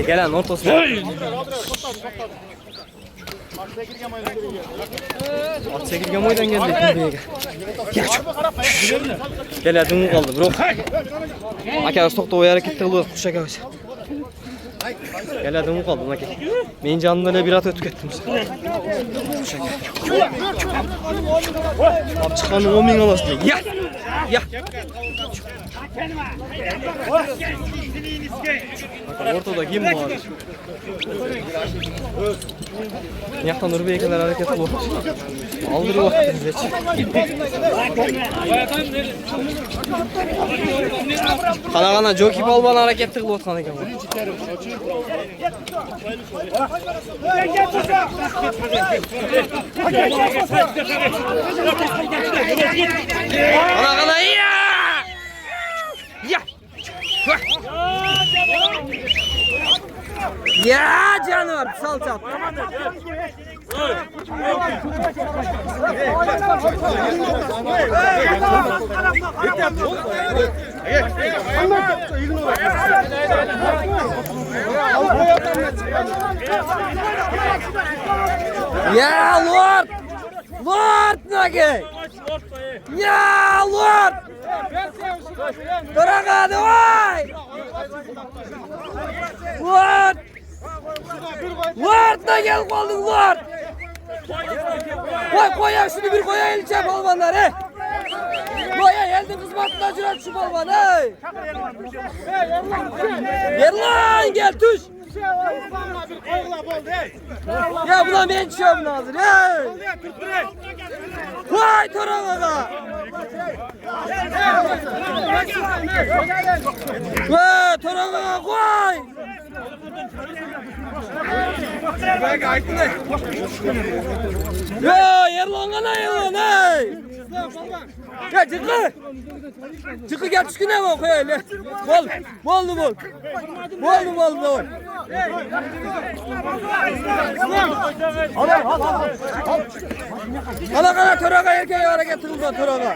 Gelen ortasına. At çekirgen oydan geldi. Gel adımı kaldı bro. Akar tokta o hareketli kılıyor kuşak ağaç. Gel adımı kaldı Naki. Men canımda ne bir at tükettim. Abi çıkanın 10 bin alasın diye. Ya. Ya. Ortada kim var? Yaktan Nurbeykeler hareket bu. Aldırı vakti bize. Kana jockey balban hareket kılıp otkan ekan. Kana ya. Ya. Ya canım salça. Ya Lord. Lord Nagi. Ya Lord. Duramadı vay. Lord. Lord da gel kaldın Lord. Koy ya şunu bir koy ya ilçe balvanlar he. Koy ya eldin kızmatına cüret şu balvan he. Gel lan gel tuş. Ya buna ben çöpün hazır he. Koy Toran'a. Koy Toran'a koy. Ya yerlangana yerlan hey. Ya çıkı. Çıkı gel çıkına mı koy öyle. Bol. Kana Toraga erkeği hareket kılma Toraga.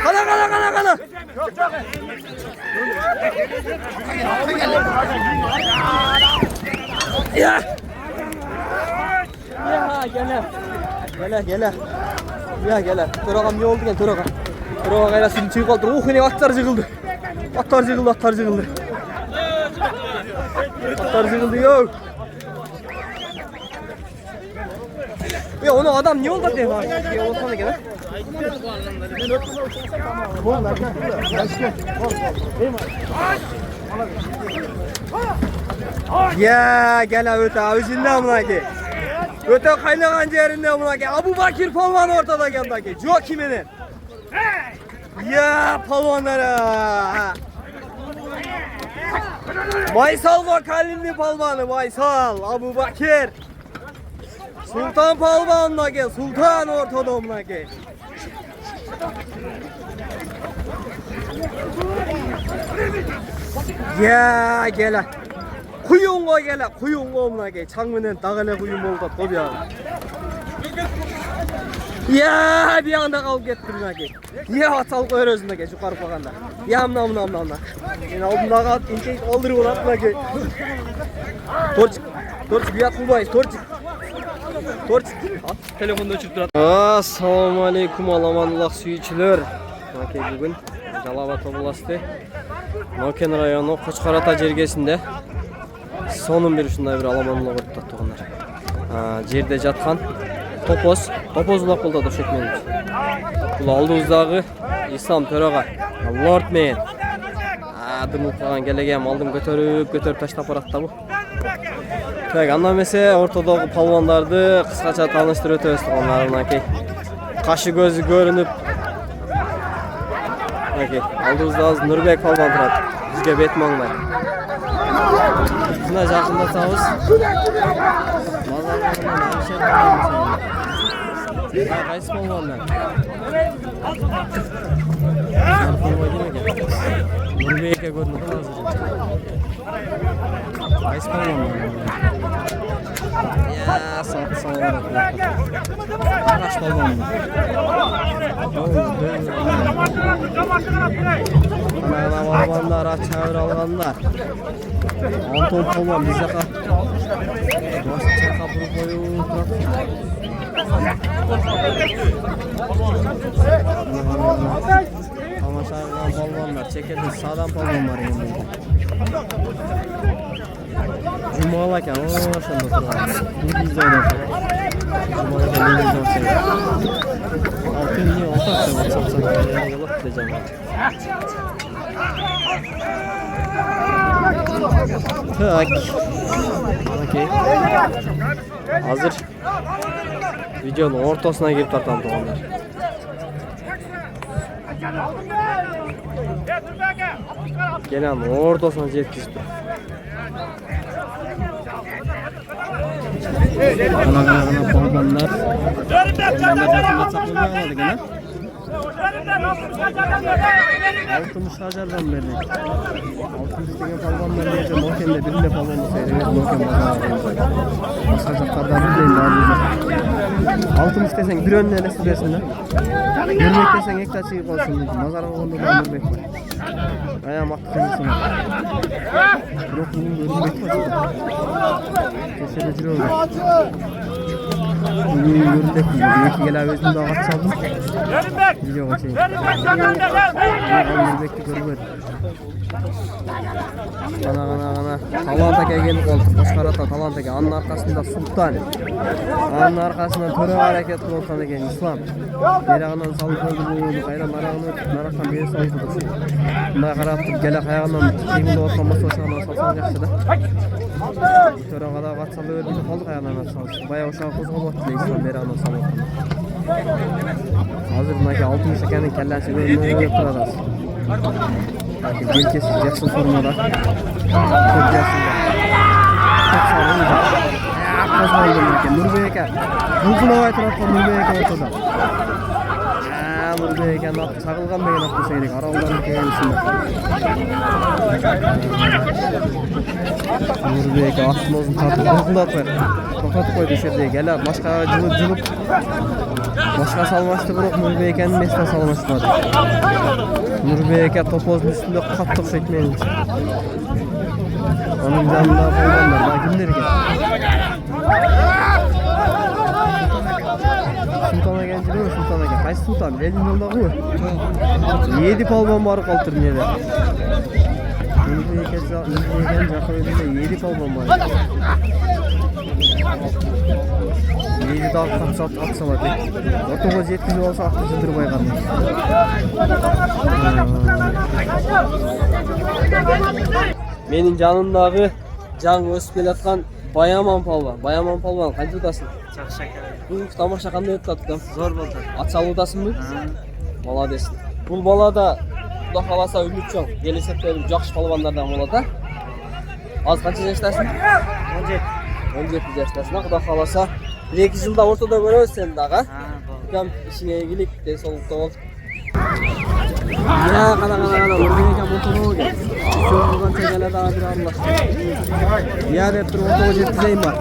Kana. Ya gele. Ya gele. Toragam ne oldu gel Toraga. Toraga gayrasını çığı kaldı. Ne atlar yığıldı. Atlar yığıldı. Yok. Ya onu adam niye oldu diye var. Ya olsana gene. Ya gel öte avucunda amına öte kaynagan yerinde amına Abu Bakir Palvan ortada geldi. Jockey'nin. Ya palvanlara. Vaysal vakalini palvanı Vaysal Abu Bakir. Sultan Palvan'la gel. Sultan ortadomla gel. Ya gel. Kuyungo gel. Kuyungo'mla gel. Çangmenen dağıla kuyun oldu tabii abi. Ya bir anda kalıp gettim gel. Ya atal koyar özünde gel yukarı bakanda. Ya amna. Yani aldığında kalk ince aldırı uğratma gel. Torç bir at bulmayız torç. Telefonda uçup durat. Assalamu alaikum alamanlıq suyucular. Nake bugün Jalabat oblasti. Noken rayonu Qo'chqorata jergesinde sonun bir şunday bir alamanlıq o'tdi to'g'anlar. Jerde жатқан Topoz ulaq bo'ldi döşekmen. Bu aldığımızdağı İslam Toraga. Lord men. Adım uqagan kelegen aldım götürüp taşlap baratdı bu. Так, андан эмесе ортодогу палвандарды кыскача тааныштырып өтөбүз туугандар мынакей. Кашы көзү көрүнүп. Мынакей, алдыбызда азыр Нурбек палван турат. Бизге бет маңдай. Мына жакындатабыз. Кайсы палвандан? Нурбекке көрүнүп азыр. Kayıs palvandan? Ya sağ Kaç palvan mı? Ana balvanlar, çağır alganlar. Anton Polman bize ka. Nasıl çaka koyuyor? Ama sağdan balvanlar, çekedin sağdan balvan var yani. Cumalaka, o şunda durgan. Bu bizde olur. Cumalaka ne güzel şey. Altın niye olsa WhatsApp'tan yola gideceğim. Tak. Okey. Hazır. Videonun ortasına girip tartan doğanlar. Gelen ortasına yetkizdi. Ana balvanlar. Altımız hajardan beri. Altımız istegen balvanlar diyeceğim. Mokem'de birinde balvanı seyrediyor. Mokem bazarlarında. Hajarlardan birinde alıyorlar. Altımız istesen bir önüne elesi desinler. Görmek desen ekta çıkıp olsun. Mazara oğlunda da görmek var. Ayağım aklı kendisine. Bırak bunun görünmek var. Kesede ciro olur. Bugün görünmek var. Bir iki gel ağabeyimde ağaç çaldım. Video kaçayım. Görünmekti görünmedi. Ana. Talantaka gelip olduk. Başkarata Talantaka. Anın arkasında Sultan. Anın arkasında töre hareket olsan eken İslam. Derağından salıp oldu bu oldu. Kayran arağını ötüp naraktan beri salıp oldu. Bunday karattık. Gelek ayağından keminde ortamasa uşağından salsan yakşı da. Töre kadar katsalı ördüğünü kaldık ayağından salsın. Bayağı uşağı kozgalattı İslam derağından salıp. Hazır bunaki altın işekenin kellensi görünmeye yaptıracağız. Gelkesi Jackson formada. Çok Jackson'da. Çok sağlam. Kozgalattı. Nurbeyke. Bulguna vay tarafta Nurbeyke ortada. Nurbeyke çakılgan degen atlı seyrik. Araldan kendisinde. Nurbeyke aslında uzun tartıp bulgulatır. Tokatıp koydu şerdiye. Gel başka cılıp. Başka salmaçtı bırak Nurbeyke'nin mesle salmaçmadı. Nurbeyke topozun üstünde kattık çekmeyin için. Onun canında bulganlar. Daha kimler gel? Sultan'a genci değil mi Sultan'a gel? Kaç Sultan? Elin yolda mı? 7 palman barı kaltır niyede. Nurbeyke'nin Jakob'da 7 palman var. 7 daha atsalar pek. Ortogoz 70 olsa aklı zındır baygarlar. Menin canımdağı can öspel atkan Bayaman Palvan. Bayaman Palvan kançı utasın? Çok şeker. Bu tamaşa kanday ötü atıkam? Zor buldu. Atsalı utasın mı? Bala desin. Bu bala da Kuda kalasa ümit çok. Gelesek de bir jakşı palvanlardan bala da. Az kançı yaştasın? 17 yaştasın. Kuda kalasa 1-2 yılda ortada görüyoruz seni daha. Tam işine ilgilik densolukta ol. Ya kana Nurbeyke motoru ol. Şu oradan çekele daha bir anlaştı. Ya hep bir orta o jettizeyim var.